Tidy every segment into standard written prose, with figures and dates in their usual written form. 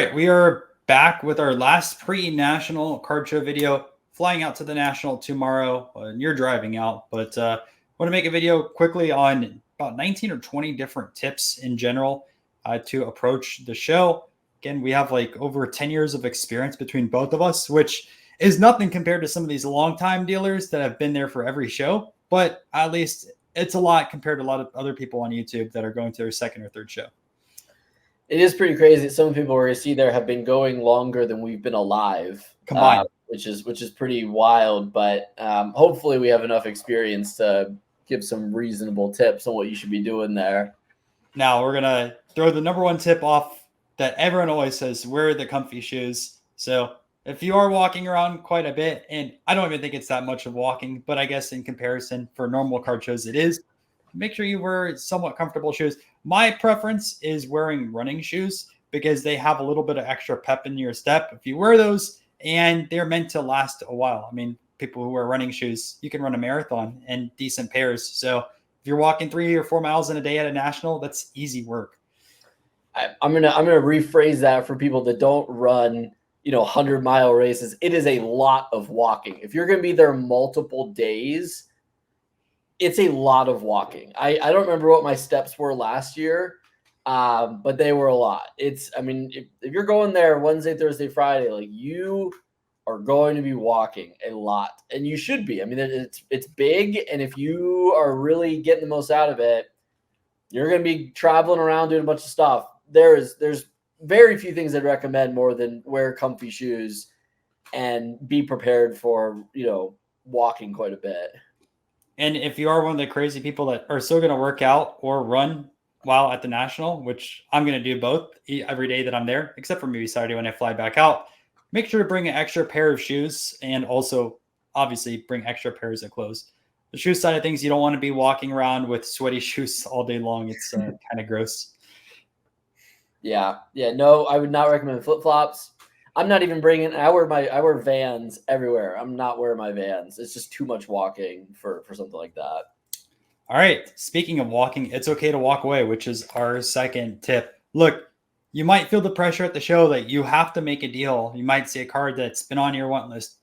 right, we are back with our last pre-national card show video. Flying out to the national tomorrow, and you're driving out, but want to make a video quickly on about 19 or 20 different tips in general to approach the show. Again, we have like over 10 years of experience between both of us, which is nothing compared to some of these longtime dealers that have been there for every show, but at least it's a lot compared to a lot of other people on YouTube that are going to their second or third show. It is pretty crazy that some people we're going to see there have been going longer than we've been alive, Combined. which is pretty wild. But hopefully we have enough experience to give some reasonable tips on what you should be doing there. Now we're going to throw the number one tip off that everyone always says, wear the comfy shoes. So if you are walking around quite a bit, and I don't even think it's that much of walking, but I guess in comparison for normal card shows, it is, make sure you wear somewhat comfortable shoes. My preference is wearing running shoes because they have a little bit of extra pep in your step. If you wear those, and they're meant to last a while. I mean, people who wear running shoes, you can run a marathon in decent pairs. So if you're walking 3 or 4 miles in a day at a national, that's easy work. I'm gonna rephrase that for people that don't run 100-mile races. It is a lot of walking. If you're gonna be there multiple days, it's a lot of walking. I don't remember what my steps were last year, but they were a lot. If you're going there Wednesday, Thursday, Friday, like you are going to be walking a lot, and you should be. I mean, it's big, and if you are really getting the most out of it, you're going to be traveling around doing a bunch of stuff. There's very few things I'd recommend more than wear comfy shoes and be prepared for walking quite a bit. And if you are one of the crazy people that are still going to work out or run while at the national, which I'm going to do both every day that I'm there, except for maybe Saturday when I fly back out, make sure to bring an extra pair of shoes and also obviously bring extra pairs of clothes. The shoe side of things, you don't want to be walking around with sweaty shoes all day long. It's kind of gross. Yeah. No, I would not recommend flip-flops. I'm not even bringing. I wear Vans everywhere. I'm not wearing my Vans. It's just too much walking for something like that. All right. Speaking of walking, it's okay to walk away, which is our second tip. Look, you might feel the pressure at the show that you have to make a deal. You might see a card that's been on your want list.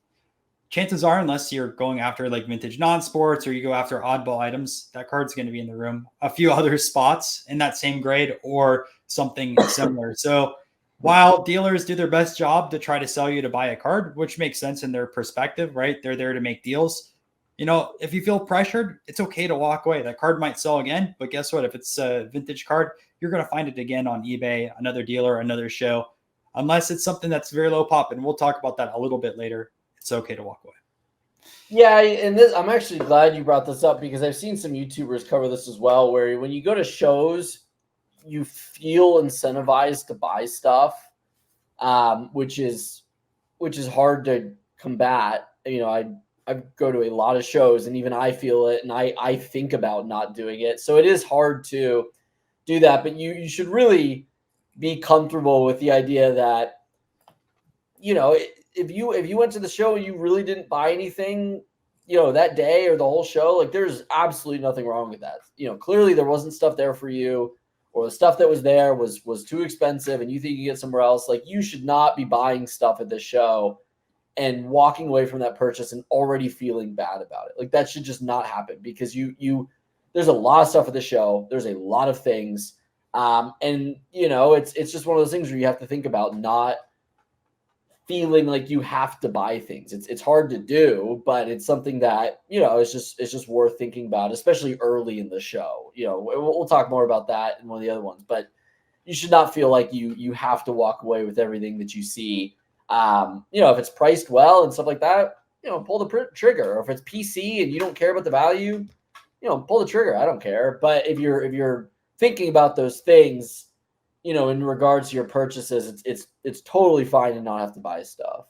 Chances are, unless you're going after like vintage non-sports or you go after oddball items, that card's going to be in the room a few other spots in that same grade or something similar. So while dealers do their best job to try to sell you to buy a card, which makes sense in their perspective, right? They're there to make deals. If you feel pressured, it's okay to walk away. That card might sell again, but guess what? If it's a vintage card, you're going to find it again on eBay, another dealer, another show, unless it's something that's very low pop. And we'll talk about that a little bit later. It's okay to walk away. Yeah, and I'm actually glad you brought this up because I've seen some YouTubers cover this as well, where when you go to shows, you feel incentivized to buy stuff, which is hard to combat. I go to a lot of shows and even I feel it and I think about not doing it. So it is hard to do that, but you should really be comfortable with the idea that, if you went to the show and you really didn't buy anything, that day or the whole show, like there's absolutely nothing wrong with that. Clearly there wasn't stuff there for you, or the stuff that was there was too expensive and you think you can get somewhere else. Like you should not be buying stuff at this show and walking away from that purchase and already feeling bad about it. Like that should just not happen because there's a lot of stuff at the show. There's a lot of things. It's just one of those things where you have to think about not feeling like you have to buy things. It's hard to do, but it's something that, it's just worth thinking about, especially early in the show. We'll talk more about that in one of the other ones, but you should not feel like you have to walk away with everything that you see. If it's priced well and stuff like that, pull the trigger. Or if it's PC and you don't care about the value, pull the trigger. I don't care. But if you're thinking about those things, in regards to your purchases, it's totally fine to not have to buy stuff.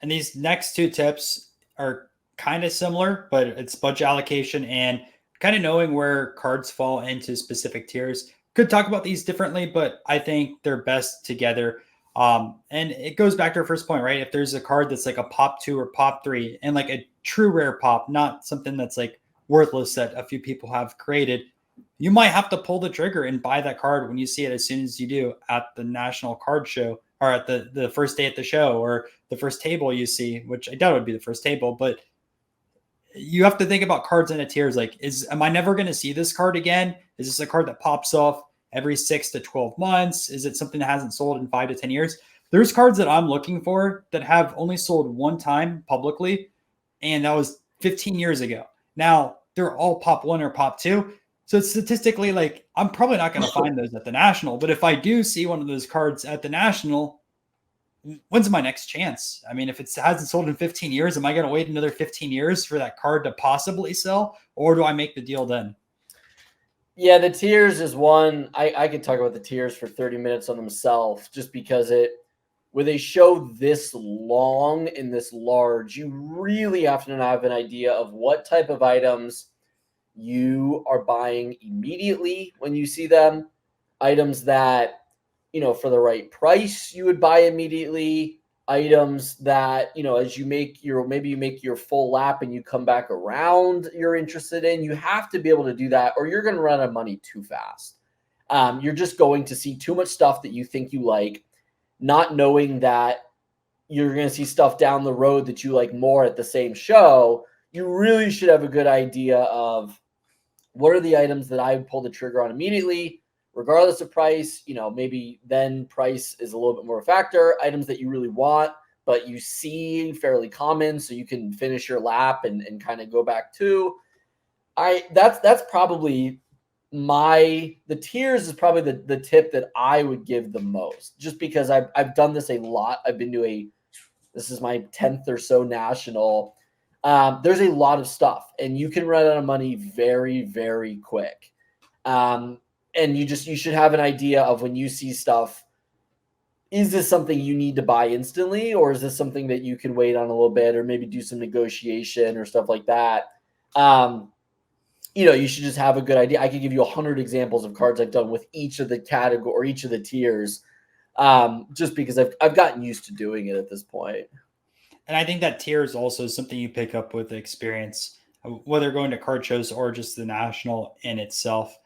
And these next two tips are kind of similar, but it's budget allocation and kind of knowing where cards fall into specific tiers. Could talk about these differently, but I think they're best together. And it goes back to our first point, right? If there's a card that's like a pop 2 or pop 3 and like a true rare pop, not something that's like worthless that a few people have created, you might have to pull the trigger and buy that card when you see it as soon as you do at the national card show or at the first day at the show, or the first table you see, which I doubt would be the first table, but you have to think about cards in a tiers. Like, am I never going to see this card again? Is this a card that pops off every 6 to 12 months? Is it something that hasn't sold in 5 to 10 years? There's cards that I'm looking for that have only sold one time publicly, and that was 15 years ago. Now they're all pop 1 or pop 2. So it's statistically, like, I'm probably not going to find those at the National, but if I do see one of those cards at the National, when's my next chance? I mean, if it hasn't sold in 15 years, am I going to wait another 15 years for that card to possibly sell, or do I make the deal then? Yeah, the tiers is one. I could talk about the tiers for 30 minutes on themselves, just because with a show this long and this large, you really have to have an idea of what type of items you are buying immediately when you see them, items that, for the right price you would buy immediately, items that, as you make maybe you make your full lap and you come back around, you're interested in. You have to be able to do that, or you're going to run out of money too fast. You're just going to see too much stuff that you think you like, not knowing that you're going to see stuff down the road that you like more at the same show. You really should have a good idea of what are the items that I would pull the trigger on immediately, regardless of price. Maybe then price is a little bit more a factor. Items that you really want, but you see fairly common, so you can finish your lap and kind of go back to. That's probably the tiers is probably the tip that I would give the most, just because I've done this a lot. I've been to this is my 10th or so national. There's a lot of stuff, and you can run out of money very, very quick. And you should have an idea of, when you see stuff, is this something you need to buy instantly, or is this something that you can wait on a little bit, or maybe do some negotiation or stuff like that? You should just have a good idea. I could give you 100 examples of cards I've done with each of the category or each of the tiers, just because I've gotten used to doing it at this point. And I think that tier is also something you pick up with experience, whether going to card shows or just the National in itself.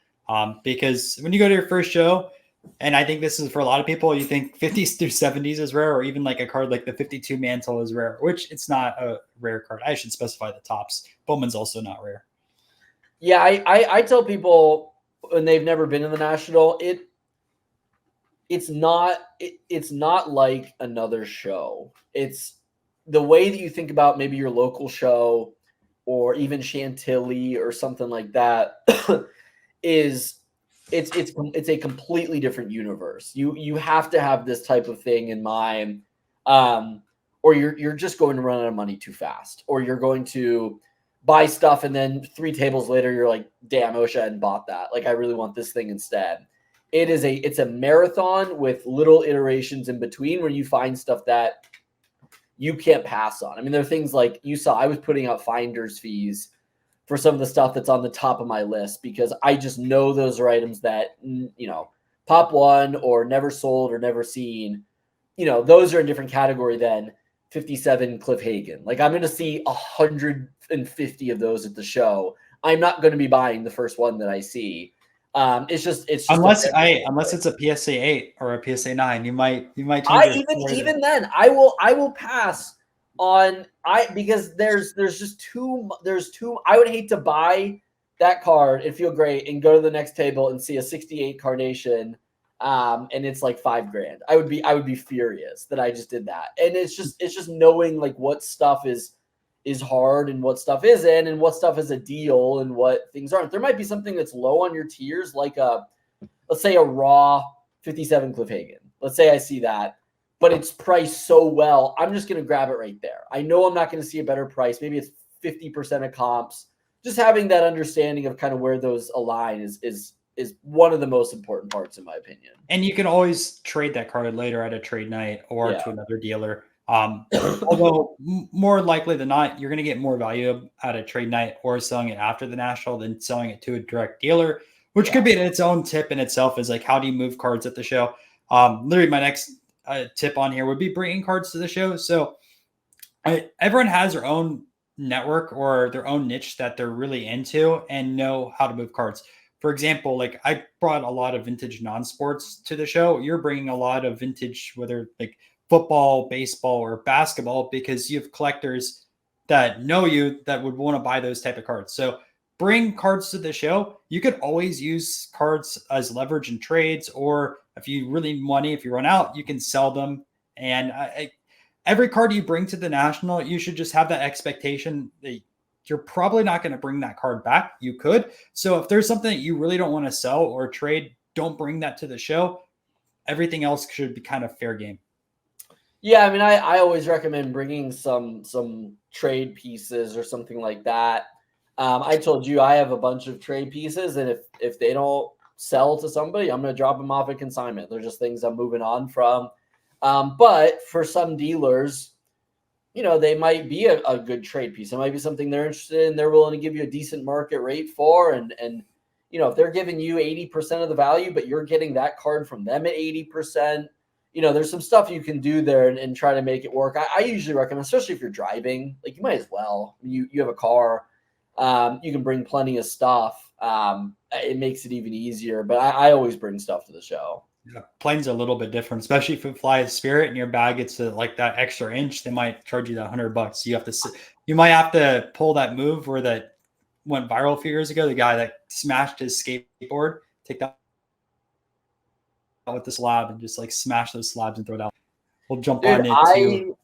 Because when you go to your first show, and I think this is for a lot of people, you think 50s through 70s is rare, or even like a card like the 52 Mantle is rare, which it's not a rare card. I should specify the tops. Bowman's also not rare. Yeah, I tell people when they've never been in the National, it's not like another show. It's the way that you think about maybe your local show, or even Chantilly or something like that. It's a completely different universe. You have to have this type of thing in mind, or you're just going to run out of money too fast, or you're going to buy stuff and then 3 tables later you're like, damn, I wish I hadn't bought that. Like, I really want this thing instead. It's a marathon with little iterations in between, where you find stuff that you can't pass on. I mean, there are things like you saw, I was putting out finder's fees for some of the stuff that's on the top of my list, because I just know those are items that, pop 1 or never sold or never seen. Those are a different category than 57 Cliff Hagan. Like, I'm going to see 150 of those at the show. I'm not going to be buying the first one that I see. It's just unless it's a PSA 8 or a PSA 9, you might change even then I will pass on, because there's too I would hate to buy that card and feel great and go to the next table and see a 68 Carnation, and it's like $5,000. I would be furious that I just did that. And it's just knowing like what stuff is hard and what stuff isn't, and what stuff is a deal and what things aren't. There might be something that's low on your tiers, like let's say a raw 57 Cliff Hagan. Let's say I see that, but it's priced so well, I'm just going to grab it right there. I know I'm not going to see a better price. Maybe it's 50% of comps. Just having that understanding of kind of where those align is one of the most important parts, in my opinion. And you can always trade that card later at a trade night or to another dealer. Although more likely than not, you're going to get more value at a trade night or selling it after the National than selling it to a direct dealer, which could be its own tip in itself, is like, how do you move cards at the show? Literally my next tip on here would be bringing cards to the show. So everyone has their own network or their own niche that they're really into and know how to move cards. For example, like I brought a lot of vintage non-sports to the show. You're bringing a lot of vintage, whether like football, baseball, or basketball, because you have collectors that know you that would want to buy those type of cards. So bring cards to the show. You could always use cards as leverage in trades, or if you really need money, if you run out, you can sell them. And every card you bring to the national, you should just have that expectation that you're probably not going to bring that card back. You could. So if there's something that you really don't want to sell or trade, don't bring that to the show. Everything else should be kind of fair game. Yeah, I mean, I always recommend bringing some trade pieces or something like that. I told you I have a bunch of trade pieces, and if they don't sell to somebody, I'm going to drop them off at consignment. They're just things I'm moving on from. But for some dealers, you know, they might be a good trade piece. It might be something they're interested in. They're willing to give you a decent market rate for, and you know, if they're giving you 80% of the value, but you're getting that card from them at 80%. You know, there's some stuff you can do there and try to make it work. I usually recommend, especially if you're driving, like you might as well. You have a car, you can bring plenty of stuff. It makes it even easier. But I always bring stuff to the show. Yeah, planes are a little bit different, especially if you fly a Spirit and your bag gets to like that extra inch. They might charge you that $100. You might have to pull that move where that went viral a few years ago. The guy that smashed his skateboard, take that with the slab and just like smash those slabs and throw it out. We'll jump on it too.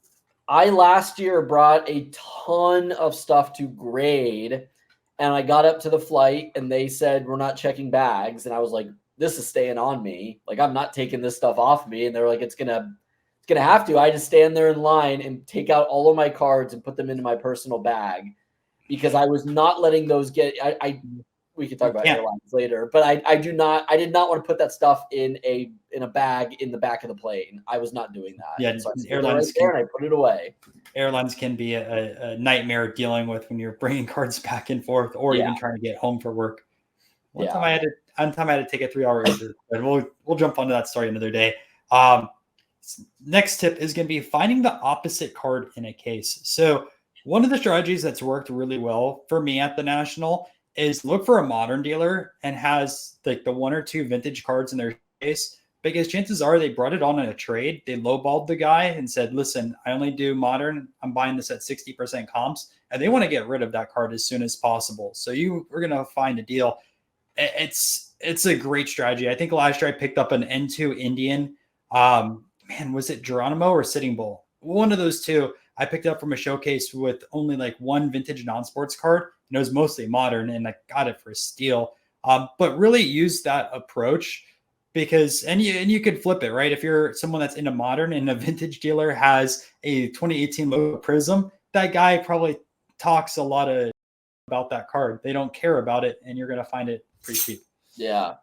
I last year brought a ton of stuff to grade, and I got up to the flight and they said, we're not checking bags. And I was like, this is staying on me. Like, I'm not taking this stuff off me. And they're like, it's gonna have to. I just stand there in line and take out all of my cards and put them into my personal bag because I was not letting those get. We can talk about airlines later, but I did not want to put that stuff in a bag in the back of the plane. I was not doing that. Yeah, so airlines and I put it away. Airlines can be a nightmare dealing with when you're bringing cards back and forth, or even trying to get home for work. One time I had to take a 3-hour Uber, but we'll jump onto that story another day. Next tip is going to be finding the opposite card in a case. So one of the strategies that's worked really well for me at the National is look for a modern dealer and has like the 1 or 2 vintage cards in their case, because chances are they brought it on in a trade. They lowballed the guy and said, listen, I only do modern. I'm buying this at 60% comps, and they want to get rid of that card as soon as possible. So you are going to find a deal. It's a great strategy. I think last year I picked up an N2 Indian. Was it Geronimo or Sitting Bull? One of those two. I picked it up from a showcase with only like 1 vintage non-sports card. And it was mostly modern, and I got it for a steal. But really use that approach because, and you could flip it, right? If you're someone that's into modern and a vintage dealer has a 2018 logo Prism, that guy probably talks a lot about that card. They don't care about it, and you're going to find it pretty cheap. Yeah.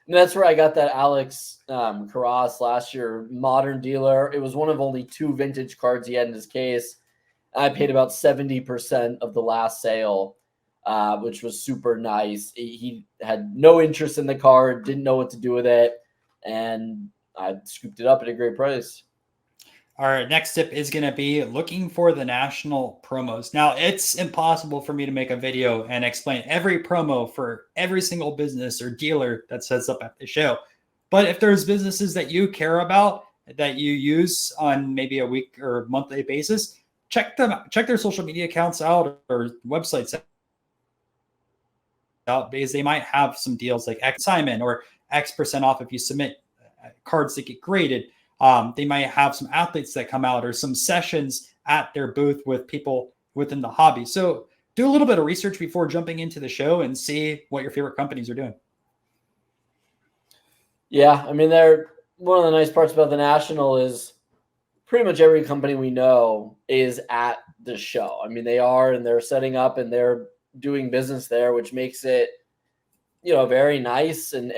And that's where I got that Alex Carras last year, modern dealer. It was one of only 2 vintage cards he had in his case. I paid about 70% of the last sale, which was super nice. He had no interest in the card, didn't know what to do with it, and I scooped it up at a great price. All right, next tip is going to be looking for the national promos. Now, it's impossible for me to make a video and explain every promo for every single business or dealer that sets up at the show. But if there's businesses that you care about that you use on maybe a week or monthly basis, check their social media accounts out or websites out, because they might have some deals like X Simon or X% off if you submit cards that get graded. They might have some athletes that come out or some sessions at their booth with people within the hobby. So do a little bit of research before jumping into the show and see what your favorite companies are doing. Yeah, I mean, one of the nice parts about the National is pretty much every company we know is at the show. I mean, they're setting up and they're doing business there, which makes it, very nice. And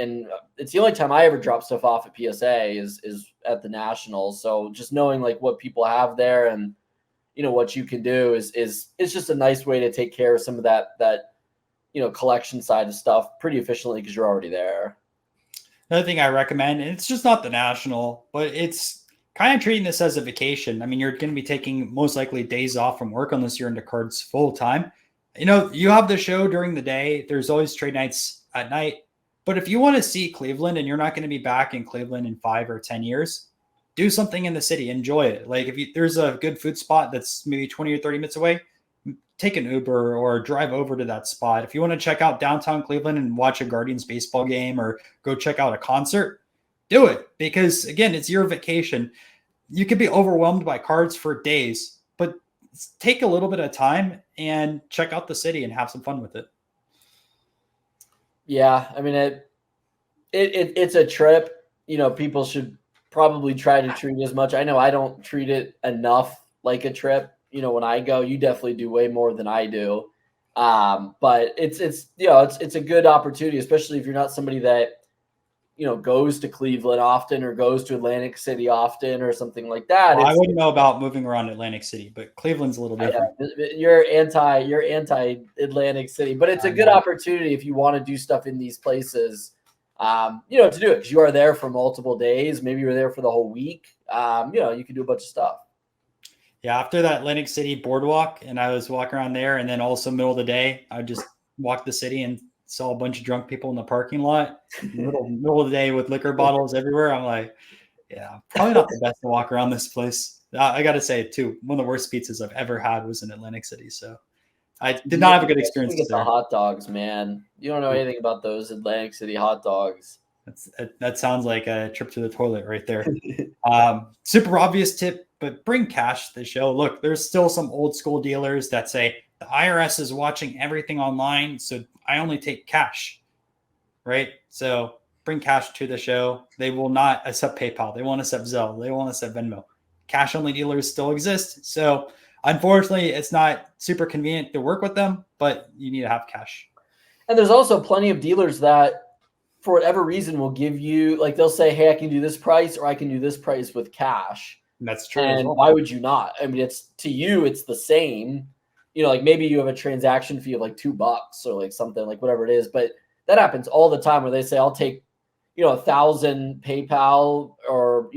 it's the only time I ever drop stuff off at PSA is at the National. So just knowing like what people have there and, what you can do is it's just a nice way to take care of some of that collection side of stuff pretty efficiently because you're already there. Another thing I recommend, and it's just not the National, but it's kind of treating this as a vacation. I mean, you're going to be taking most likely days off from work unless you're into cards full time. You have the show during the day. There's always trade nights at night. But if you want to see Cleveland and you're not going to be back in Cleveland in 5 or 10 years, do something in the city, enjoy it. Like if there's a good food spot that's maybe 20 or 30 minutes away, take an Uber or drive over to that spot. If you want to check out downtown Cleveland and watch a Guardians baseball game or go check out a concert, do it. Because again, it's your vacation. You could be overwhelmed by cards for days, but take a little bit of time and check out the city and have some fun with it. Yeah, I mean it's a trip. People should probably try to treat it as much. I know I don't treat it enough like a trip. When I go, you definitely do way more than I do. But it's a good opportunity, especially if you're not somebody that goes to Cleveland often or goes to Atlantic City often or something like that. Well, I wouldn't know about moving around Atlantic City, but Cleveland's a little different. You're anti Atlantic City, but it's a good opportunity if you want to do stuff in these places, to do it, because you are there for multiple days. Maybe you're there for the whole week. You can do a bunch of stuff. Yeah, after that Atlantic City boardwalk, and I was walking around there, and then also middle of the day, I would just walk the city and saw a bunch of drunk people in the parking lot, middle of the day with liquor bottles everywhere. I'm like, yeah, probably not the best to walk around this place. I got to say, too, one of the worst pizzas I've ever had was in Atlantic City. So I did not have a good experience there. The hot dogs, man. You don't know anything about those Atlantic City hot dogs. That sounds like a trip to the toilet right there. Super obvious tip, but bring cash to the show. Look, there's still some old school dealers that say the IRS is watching everything online, so I only take cash, right? So bring cash to the show. They will not accept PayPal. They won't accept Zelle. They won't accept Venmo. Cash only dealers still exist. So unfortunately, it's not super convenient to work with them, but you need to have cash. And there's also plenty of dealers that, for whatever reason, will give you, like, they'll say, hey, I can do this price or I can do this price with cash. And that's true. And why would you not? I mean, it's to you, it's the same. Like maybe you have a transaction fee of like $2 or like something, like whatever it is. But that happens all the time where they say, I'll take, 1,000 PayPal or,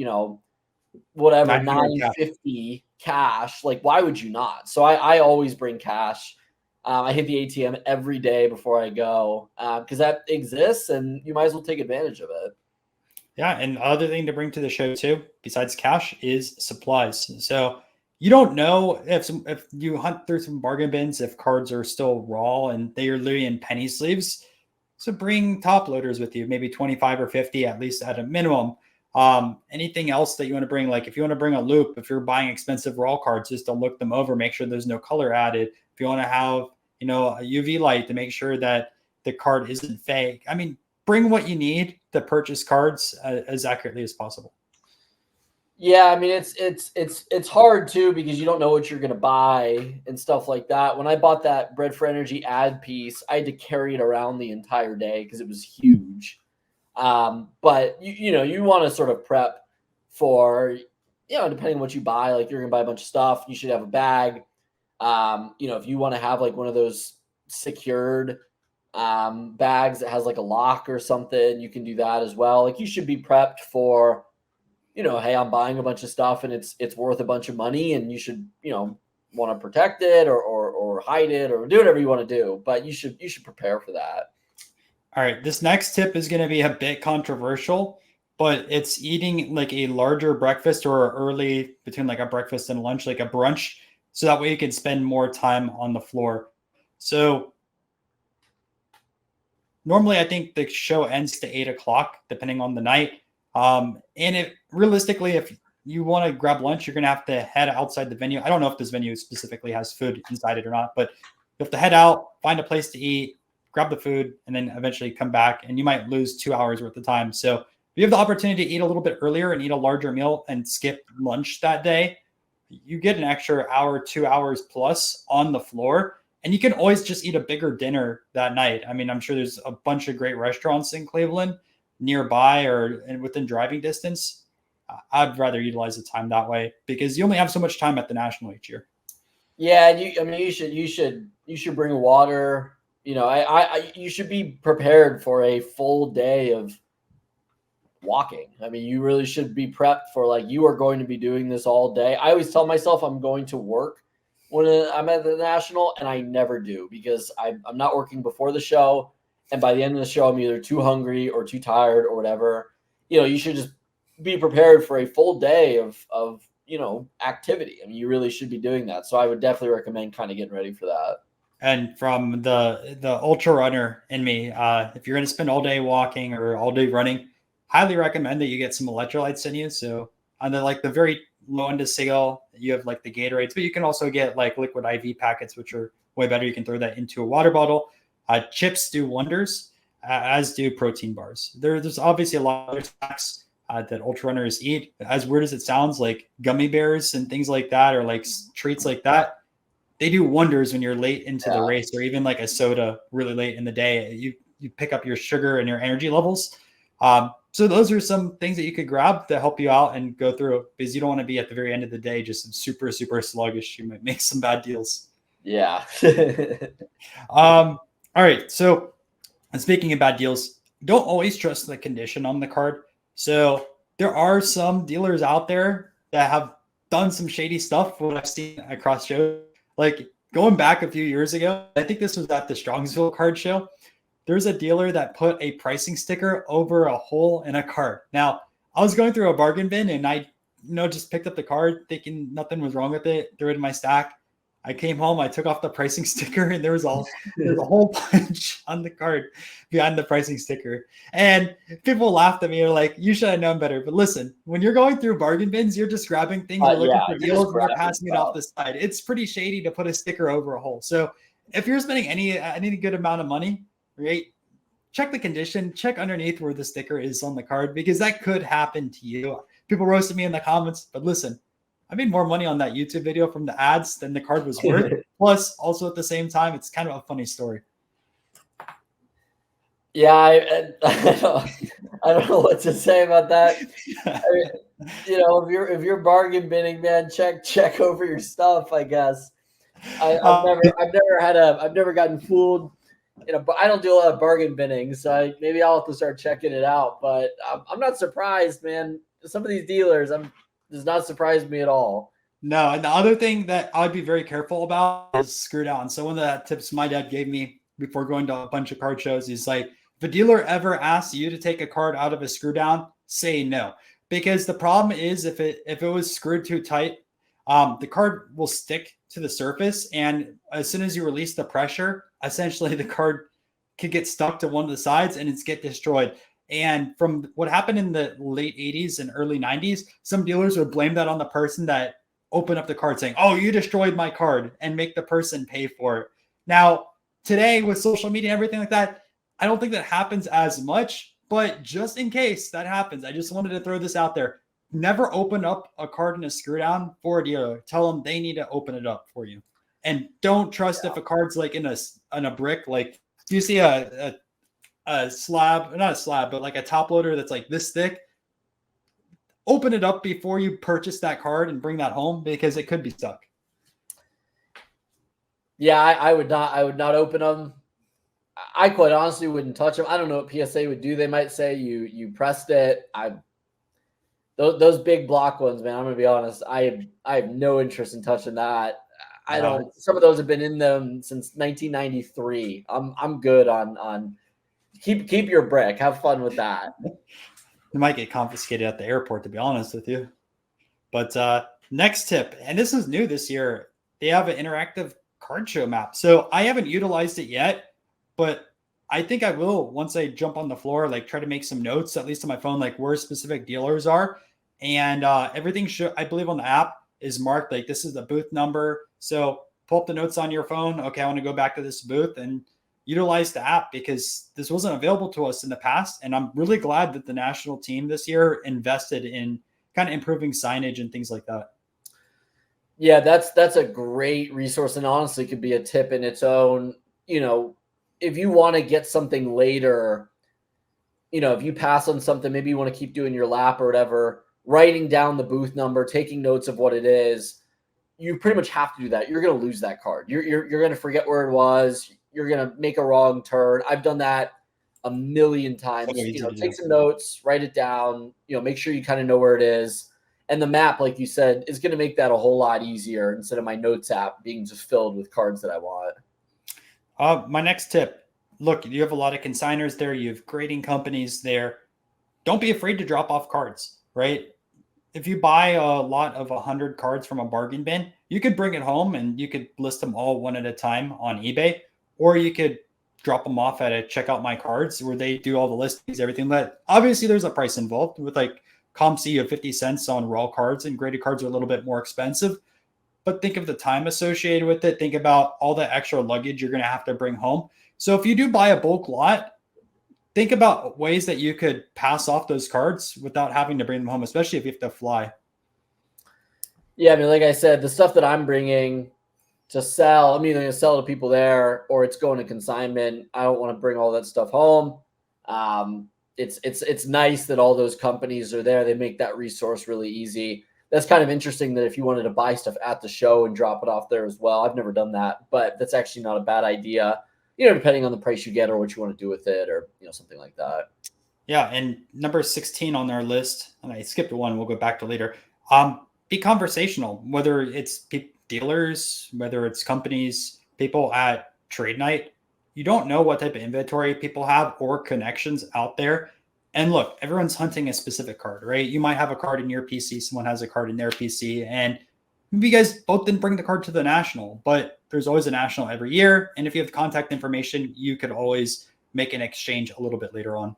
whatever, 950 cash. Like, why would you not? So I always bring cash. I hit the ATM every day before I go because that exists and you might as well take advantage of it. Yeah, and other thing to bring to the show too, besides cash, is supplies. So you don't know if you hunt through some bargain bins, if cards are still raw and they are literally in penny sleeves. So bring top loaders with you, maybe 25 or 50 at least at a minimum. Anything else that you want to bring, like if you want to bring a loop, if you're buying expensive raw cards, just to look them over, make sure there's no color added. If you want to have, a UV light to make sure that the card isn't fake. I mean, bring what you need to purchase cards as accurately as possible. Yeah, I mean it's hard too because you don't know what you're gonna buy and stuff like that. When I bought that Bread for Energy ad piece, I had to carry it around the entire day because it was huge. But you want to sort of prep for depending on what you buy. Like you're gonna buy a bunch of stuff, you should have a bag. If you want to have like one of those secured bags that has like a lock or something, you can do that as well. Like you should be prepped for, hey, I'm buying a bunch of stuff and it's worth a bunch of money and you should, want to protect it or hide it or do whatever you want to do. But you should prepare for that. All right. This next tip is going to be a bit controversial, but it's eating like a larger breakfast or early between like a breakfast and lunch, like a brunch. So that way you can spend more time on the floor. So normally I think the show ends to 8 o'clock, depending on the night. And realistically, if you want to grab lunch, you're going to have to head outside the venue. I don't know if this venue specifically has food inside it or not, but you have to head out, find a place to eat, grab the food, and then eventually come back. And you might lose 2 hours worth of time. So if you have the opportunity to eat a little bit earlier and eat a larger meal and skip lunch that day, you get an extra hour, 2 hours plus on the floor. And you can always just eat a bigger dinner that night. I mean, I'm sure there's a bunch of great restaurants in Cleveland nearby or within driving distance. I'd rather utilize the time that way because you only have so much time at the National each year. Yeah, you should bring water. You should be prepared for a full day of walking. I mean, you really should be prepped for like you are going to be doing this all day. I always tell myself I'm going to work when I'm at the National, and I never do because I'm not working before the show, and by the end of the show I'm either too hungry or too tired or whatever, you should just be prepared for a full day of activity. I mean, you really should be doing that. So I would definitely recommend kind of getting ready for that. And from the ultra runner in me, if you're going to spend all day walking or all day running, highly recommend that you get some electrolytes in you. So on the very low end of scale, you have like the Gatorades, but you can also get like liquid IV packets, which are way better. You can throw that into a water bottle. Chips do wonders, as do protein bars. There's obviously a lot of other snacks that ultra runners eat. As weird as it sounds, like gummy bears and things like that, or like treats like that, they do wonders when you're late into the race, or even like a soda really late in the day. You pick up your sugar and your energy levels. So those are some things that you could grab to help you out and go through, because you don't want to be at the very end of the day just super, super sluggish. You might make some bad deals. Yeah. All right. So, and speaking of bad deals, don't always trust the condition on the card. So there are some dealers out there that have done some shady stuff, what I've seen across shows. Like going back a few years ago, I think this was at the Strongsville card show. There's a dealer that put a pricing sticker over a hole in a card. Now, I was going through a bargain bin and I just picked up the card thinking nothing was wrong with it, threw it in my stack. I came home, I took off the pricing sticker, and there was a whole bunch on the card behind the pricing sticker. And people laughed at me. They're like, you should have known better. But listen, when you're going through bargain bins, you're just grabbing things, you're looking for deals, and you're passing it off the side. It's pretty shady to put a sticker over a hole. So if you're spending any good amount of money, right, check the condition, check underneath where the sticker is on the card, because that could happen to you. People roasted me in the comments, but listen, I made more money on that YouTube video from the ads than the card was worth. Plus, also at the same time, it's kind of a funny story. Yeah, I don't know what to say about that. I mean, if you're bargain binning, man, check over your stuff, I guess. I've never gotten fooled. But I don't do a lot of bargain binning, so maybe I'll have to start checking it out. But I'm not surprised, man. Some of these dealers, does not surprise me at all. No, and the other thing that I'd be very careful about is screw down. So one of the tips my dad gave me before going to a bunch of card shows is like, if a dealer ever asks you to take a card out of a screw down, say no. Because the problem is if it was screwed too tight, the card will stick to the surface, and as soon as you release the pressure, essentially the card could get stuck to one of the sides and it's get destroyed. And from what happened in the late 80s and early 90s, some dealers would blame that on the person that opened up the card saying, oh, you destroyed my card, and make the person pay for it. Now, today with social media and everything like that, I don't think that happens as much, but just in case that happens, I just wanted to throw this out there. Never open up a card in a screw down for a dealer. Tell them they need to open it up for you. And don't trust if a card's like in a brick, like if you see a slab, not a slab, but like a top loader that's like this thick, open it up before you purchase that card and bring that home, because it could be stuck. Yeah, I would not open them. I quite honestly wouldn't touch them. I don't know what PSA would do. They might say you pressed it. Those big block ones, man, I'm gonna be honest. I have no interest in touching that. I don't. Some of those have been in them since 1993. I'm good on keep your brick. Have fun with that. You might get confiscated at the airport, to be honest with you. But next tip, and this is new this year, they have an interactive card show map. So I haven't utilized it yet, but I think I will once I jump on the floor, like try to make some notes, at least on my phone, like where specific dealers are. And everything I believe on the app is marked like this is the booth number. So pull up the notes on your phone. Okay, I want to go back to this booth and utilize the app, because this wasn't available to us in the past. And I'm really glad that the national team this year invested in kind of improving signage and things like that. Yeah, that's a great resource, and honestly could be a tip in its own. If you want to get something later, if you pass on something, maybe you want to keep doing your lap or whatever, writing down the booth number, taking notes of what it is, you pretty much have to do that. You're going to lose that card. You're going to forget where it was. You're going to make a wrong turn. I've done that a million times. Take some notes, write it down, make sure you kind of know where it is. And the map, like you said, is going to make that a whole lot easier instead of my notes app being just filled with cards that I want. My next tip, look, you have a lot of consigners there. You have grading companies there. Don't be afraid to drop off cards, right? If you buy a lot of 100 cards from a bargain bin, you could bring it home and you could list them all one at a time on eBay, or you could drop them off at a check out my cards where they do all the listings, everything. That obviously there's a price involved with like ComC of 50 cents on raw cards, and graded cards are a little bit more expensive. But think of the time associated with it. Think about all the extra luggage you're going to have to bring home. So if you do buy a bulk lot, think about ways that you could pass off those cards without having to bring them home, especially if you have to fly. Yeah, I mean, like I said, the stuff that I'm bringing to sell, I'm either going to sell to people there or it's going to consignment. I don't want to bring all that stuff home. It's nice that all those companies are there. They make that resource really easy. That's kind of interesting that if you wanted to buy stuff at the show and drop it off there as well, I've never done that, but that's actually not a bad idea, depending on the price you get or what you want to do with it or, something like that. Yeah. And number 16 on our list, and I skipped one, we'll go back to later. Be conversational, whether it's dealers, whether it's companies, people at trade night. You don't know what type of inventory people have or connections out there. And look, everyone's hunting a specific card, right? You might have a card in your PC, someone has a card in their PC, and maybe you guys both didn't bring the card to the national, but there's always a national every year. And if you have contact information, you could always make an exchange a little bit later on.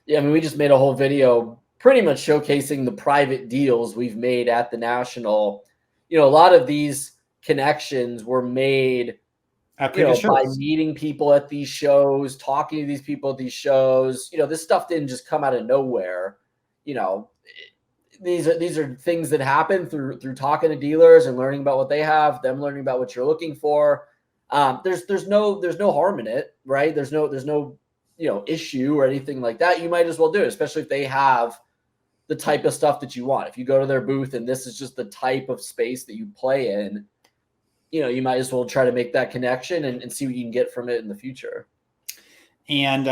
Yeah, I mean, we just made a whole video pretty much showcasing the private deals we've made at the national. A lot of these connections were made At previous by shows. meeting people at these shows, talking to these people at these shows. This stuff didn't just come out of nowhere. These are things that happen through talking to dealers and learning about what they have, them learning about what you're looking for. There's no harm in it, right? There's no issue or anything like that. You might as well do it, especially if they have the type of stuff that you want. If you go to their booth and this is just the type of space that you play in, you might as well try to make that connection and see what you can get from it in the future. And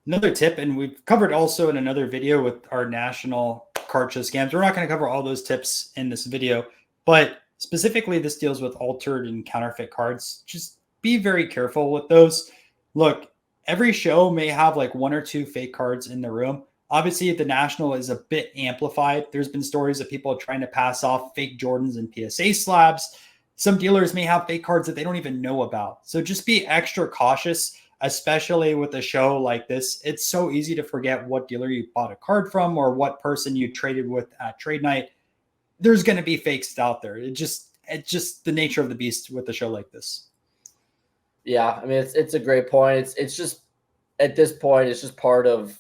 another tip, and we've covered also in another video with our national card show scams. We're not going to cover all those tips in this video, but specifically this deals with altered and counterfeit cards. Just be very careful with those. Look, every show may have like one or two fake cards in the room. Obviously, the national is a bit amplified. There's been stories of people trying to pass off fake Jordans and PSA slabs. Some dealers may have fake cards that they don't even know about. So just be extra cautious, especially with a show like this. It's so easy to forget what dealer you bought a card from or what person you traded with at trade night. There's going to be fakes out there. It's just the nature of the beast with a show like this. Yeah, I mean, it's a great point. It's just at this point, it's just part of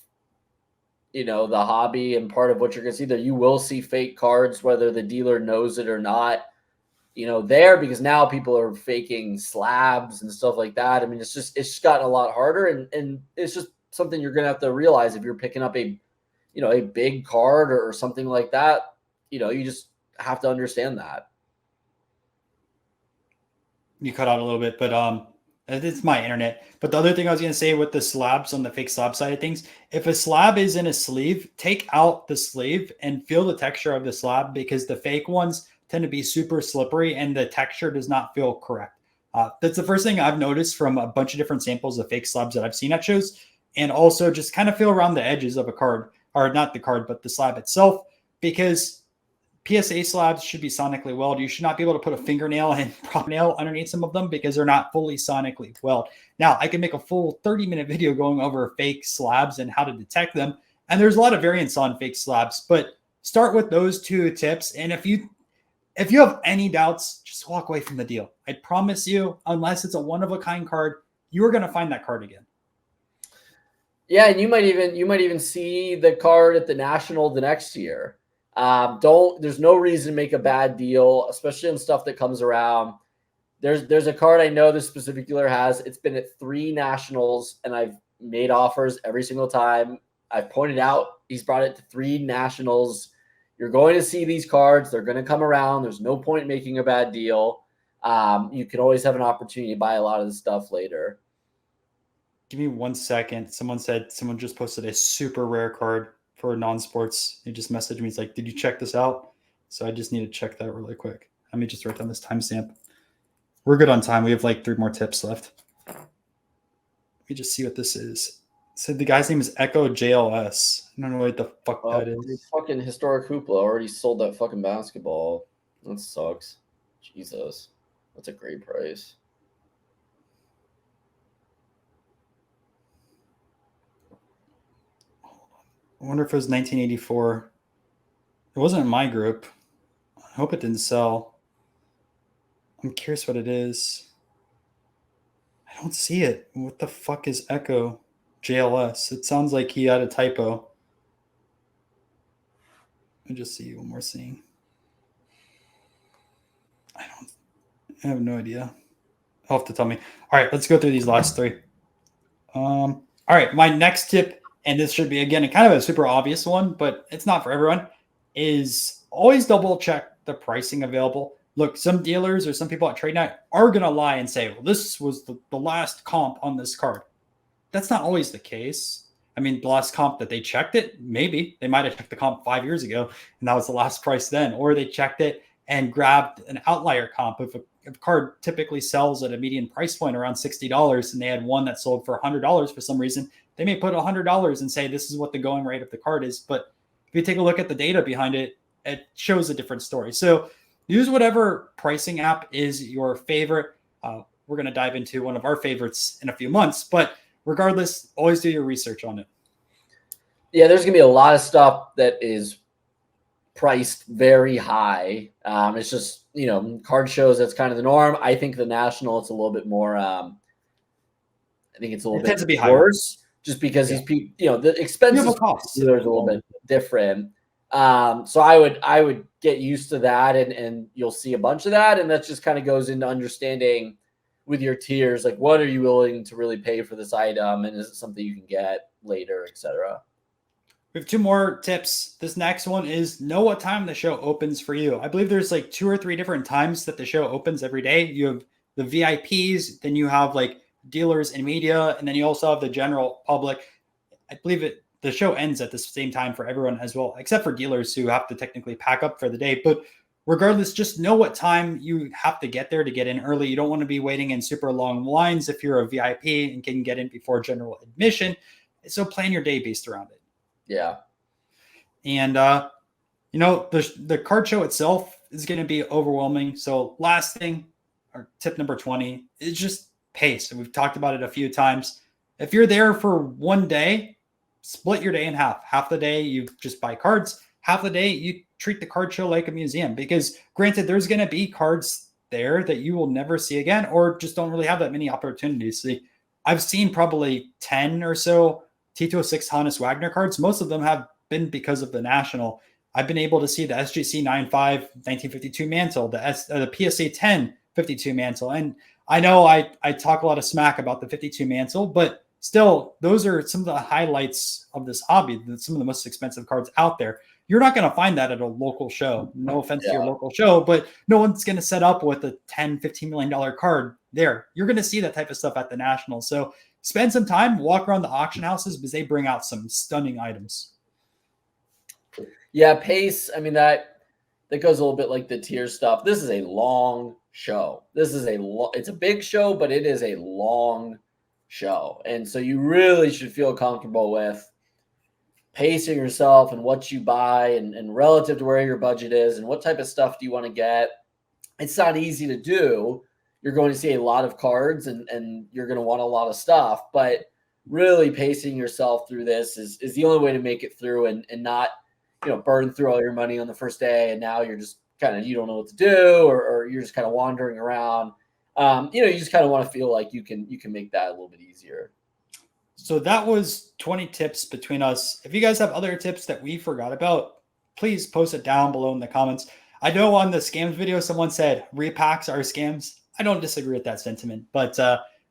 the hobby and part of what you're going to see there. You will see fake cards, whether the dealer knows it or not, there, because now people are faking slabs and stuff like that. I mean, it's just gotten a lot harder, and it's just something you're going to have to realize if you're picking up a big card or something like that. You just have to understand that. You cut out a little bit, but it's my internet. But the other thing I was going to say with the slabs on the fake slab side of things, if a slab is in a sleeve, take out the sleeve and feel the texture of the slab, because the fake ones tend to be super slippery and the texture does not feel correct. That's the first thing I've noticed from a bunch of different samples of fake slabs that I've seen at shows. And also just kind of feel around the edges of a card, or not the card, but the slab itself, because PSA slabs should be sonically welded. You should not be able to put a fingernail and prop nail underneath some of them because they're not fully sonically welded. Now, I can make a full 30-minute video going over fake slabs and how to detect them. And there's a lot of variants on fake slabs, but start with those two tips. And if you have any doubts, just walk away from the deal. I promise you, unless it's a one-of-a-kind card, you are going to find that card again. Yeah, and you might even see the card at the national the next year. There's no reason to make a bad deal, especially on stuff that comes around. There's a card I know this specific dealer has. It's been at 3 nationals, and I've made offers every single time. I've pointed out he's brought it to 3 nationals. You're going to see these cards. They're going to come around. There's no point in making a bad deal. You can always have an opportunity to buy a lot of this stuff later. Give me 1 second. Someone just posted a super rare card for non-sports. He just messaged me. He's like, did you check this out? So I just need to check that really quick. Let me just write down this timestamp. We're good on time. We have like 3 more tips left. me just see what this is. So the guy's name is Echo JLS. I don't know what the fuck that is. Fucking historic hoopla already sold that fucking basketball. That sucks. Jesus. That's a great price. I wonder if it was 1984. It wasn't in my group. I hope it didn't sell. I'm curious what it is. I don't see it. What the fuck is Echo JLS? It sounds like he had a typo. Let me just see what we're seeing. I have no idea. I'll have to tell me. All right, let's go through these last three. All right, my next tip, and this should be, again, kind of a super obvious one, but it's not for everyone, is always double check the pricing available. Look, some dealers or some people at Trade Night are going to lie and say, well, this was the last comp on this card. That's not always the case. I mean, the last comp that they checked it, maybe. They might have checked the comp 5 years ago, and that was the last price then. Or they checked it and grabbed an outlier comp. If a card typically sells at a median price point around $60 and they had one that sold for $100 for some reason, they may put $100 and say this is what the going rate of the card is. But if you take a look at the data behind it, it shows a different story. So use whatever pricing app is your favorite. We're going to dive into one of our favorites in a few months, but regardless, always do your research on it. Yeah, there's going to be a lot of stuff that is priced very high. It's just, card shows, that's kind of the norm. I think the National, it's a little bit more, I think it's a little bit worse just because these people, the expenses costs are a little bit different. So I would get used to that, and you'll see a bunch of that. And that just kind of goes into understanding with your tiers, like what are you willing to really pay for this item? And is it something you can get later, etc. We have two more tips. This next one is know what time the show opens for you. I believe there's like 2 or 3 different times that the show opens every day. You have the VIPs, then you have like dealers and media, and then you also have the general public. I believe the show ends at the same time for everyone as well, except for dealers who have to technically pack up for the day. But regardless, just know what time you have to get there to get in early. You don't want to be waiting in super long lines if you're a VIP and can get in before general admission. So plan your day based around it. Yeah. And, the card show itself is going to be overwhelming. So last thing, or tip number 20, is just pace. And we've talked about it a few times. If you're there for one day, split your day in half. Half the day you just buy cards. Half the day you treat the card show like a museum, because granted, there's going to be cards there that you will never see again, or just don't really have that many opportunities. See, I've seen probably 10 or so T206 Hannes Wagner cards. Most of them have been because of the National. I've been able to see the SGC 95 1952 mantle, the PSA 10 52 mantle. And I know I talk a lot of smack about the 52 mantle, but still, those are some of the highlights of this hobby. Some of the most expensive cards out there. You're not going to find that at a local show. No offense to your local show, but no one's going to set up with a $10, $15 million card there. You're going to see that type of stuff at the National. So spend some time, walk around the auction houses, because they bring out some stunning items. Yeah, pace. I mean, that goes a little bit like the tier stuff. This is a long show. It's a big show, but it is a long show. And so you really should feel comfortable with pacing yourself and what you buy and relative to where your budget is and what type of stuff do you want to get. It's not easy to do. You're going to see a lot of cards and you're going to want a lot of stuff, but really pacing yourself through this is the only way to make it through and not, burn through all your money on the first day. And now you're just kind of, you don't know what to do, or you're just kind of wandering around. You just kind of want to feel like you can make that a little bit easier. So that was 20 tips between us. If you guys have other tips that we forgot about, please post it down below in the comments. I know on the scams video, someone said repacks are scams. I don't disagree with that sentiment, but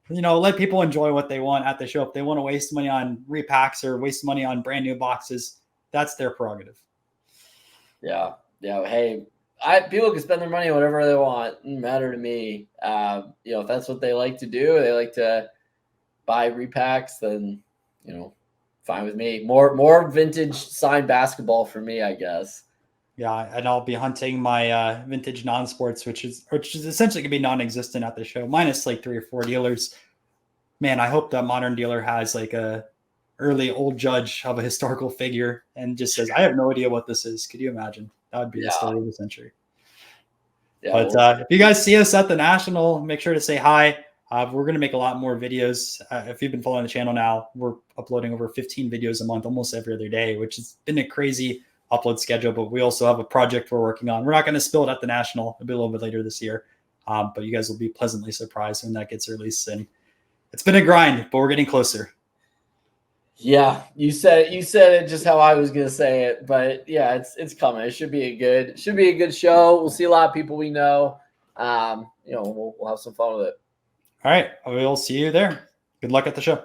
let people enjoy what they want at the show. If they want to waste money on repacks or waste money on brand new boxes, that's their prerogative. Yeah. Hey, people can spend their money on whatever they want. It doesn't matter to me. If that's what they like to do, they like to buy repacks, then fine with me. More vintage signed basketball for me, I guess. Yeah, and I'll be hunting my vintage non-sports, which is essentially gonna be non-existent at the show, minus like 3 or 4 dealers. man, I hope that Modern Dealer has like a early old judge of a historical figure and just says, I have no idea what this is. Could you imagine? That would be the story of the century. Yeah, But if you guys see us at the National, make sure to say hi. We're going to make a lot more videos. If you've been following the channel now, we're uploading over 15 videos a month, almost every other day, which has been a crazy upload schedule. But we also have a project we're working on. We're not going to spill it at the National. It'll be a little bit later this year. But you guys will be pleasantly surprised when that gets released. And it's been a grind, but we're getting closer. Yeah, you said it just how I was gonna say it, but yeah, it's coming. It should be a good show. We'll see a lot of people we know. We'll have some fun with it. All right, we'll see you there. Good luck at the show.